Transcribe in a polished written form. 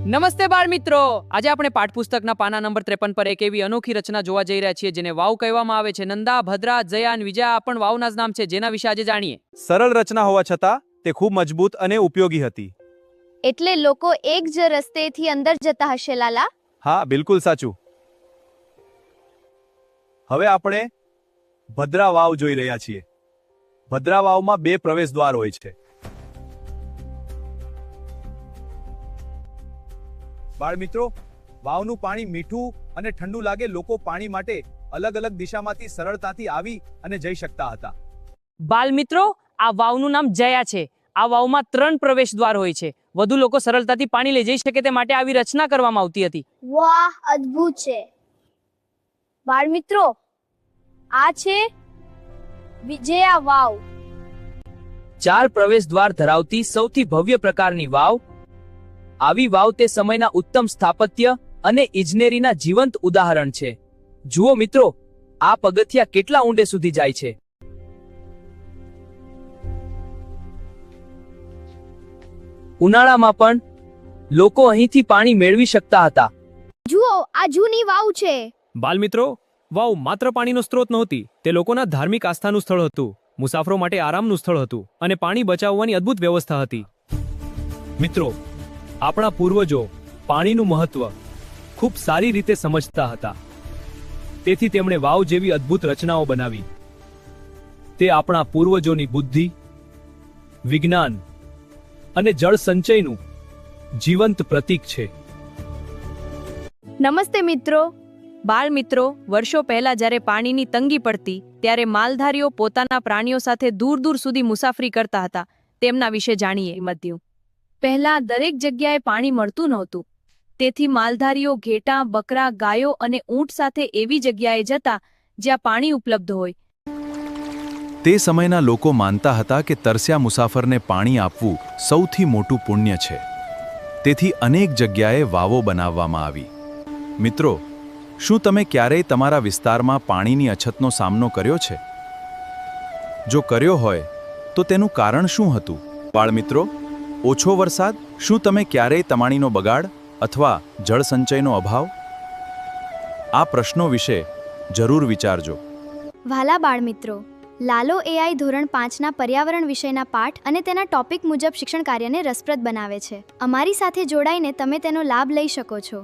નમસ્તે બાળ મિત્રો, આજે આપણે પાઠપુસ્તકના પાના નંબર 53 પર એક એવી અનોખી રચના જોવા જઈ રહ્યા છીએ જેને વાવ કહેવામાં આવે છે. નંદા, ભદ્રા, જયા અને વિજયા આ પણ વાવના જ નામ છે, જેના વિશે આજે જાણીએ. સરળ રચના હોવા છતાં તે ખૂબ મજબૂત અને ઉપયોગી હતી. એટલે લોકો એક જ રસ્તેથી અંદર જતા હશે લાલા. હા, બિલકુલ સાચું. હવે આપણે ભદ્રા વાવ જોઈ રહ્યા છીએ. ભદ્રા વાવમાં 2 પ્રવેશ દ્વાર હોય છે. બાળ મિત્રો, વાવનું પાણી મીઠું અને ઠંડુ લાગે લોકો પાણી માટે અલગ અલગ દિશામાંથી સરળતાથી આવી અને જઈ શકતા હતા. બાળ મિત્રો, આ વાવનું નામ જયા છે. આ વાવમાં 3 પ્રવેશ દ્વાર હોય છે. વધુ લોકો સરળતાથી પાણી લઈ જઈ શકે તે માટે આવી રચના કરવામાં આવતી હતી. વાહ, અદ્ભુત છે. બાળ મિત્રો, આ છે વિજયા વાવ. 4 પ્રવેશ દ્વાર ધરાવતી સૌથી ભવ્ય પ્રકારની વાવ. આવી વાવ તે સમયના ઉત્તમ સ્થાપત્ય અને ઇજનેરીના જીવંત ઉદાહરણ છે. જુઓ મિત્રો, આ પગથિયા કેટલા ઊંડે સુધી જાય છે. ઉનાળામાં પણ લોકો અહીંથી પાણી મેળવી શકતા હતા. જુઓ, આ જૂની વાવ છે. બાલ મિત્રો, વાવ માત્ર પાણીનો સ્ત્રોત નહોતી, તે લોકોના ધાર્મિક આસ્થાનું સ્થળ હતું, મુસાફરો માટે આરામનું સ્થળ હતું અને પાણી બચાવવાની અદ્ભુત વ્યવસ્થા હતી. મિત્રો, આપણા પૂર્વજો પાણીનું મહત્વ ખૂબ સારી રીતે સમજતા હતા. તેથી તેમણે વાવ જેવી અદ્ભુત રચનાઓ બનાવી. તે આપણા પૂર્વજોની બુદ્ધિ, વિજ્ઞાન અને જળ સંચયનું જીવંત પ્રતીક છે. નમસ્તે મિત્રો. બાળ મિત્રો, વર્ષો પહેલા જ્યારે પાણીની તંગી પડતી ત્યારે માલધારીઓ પોતાના પ્રાણીઓ સાથે દૂર દૂર સુધી મુસાફરી કરતા હતા. તેમના વિશે જાણીએ. મધ્યું પહેલા દરેક જગ્યાએ પાણી મળતું નહોતું, તેથી માલધારીઓ ઘેટાં, બકરા, ગાયો અને ઊંટ સાથે એવી જગ્યાએ જતા જ્યાં પાણી ઉપલબ્ધ હોય. તે સમયના લોકો માનતા હતા કે તરસ્યા મુસાફરને પાણી આપવું સૌથી મોટું પુણ્ય છે. તેથી અનેક જગ્યાએ વાવો બનાવવામાં આવી. મિત્રો, શું તમે ક્યારેય તમારા વિસ્તારમાં પાણીની અછતનો સામનો કર્યો છે? જો કર્યો હોય તો તેનું કારણ શું હતું? બાળ મિત્રો, ઓછો વરસાદ, શું તમે ક્યારેય પાણીનો બગાડ અથવા જળ સંચયનો અભાવ? આ પ્રશ્નો વિશે જરૂર વિચારજો. વાલા બાળ મિત્રો, લાલો એઆઈ ધોરણ 5ના પર્યાવરણ વિષયના પાઠ અને તેના ટોપિક મુજબ શિક્ષણ કાર્યને રસપ્રદ બનાવે છે. અમારી સાથે જોડાઈને તમે તેનો લાભ લઈ શકો છો.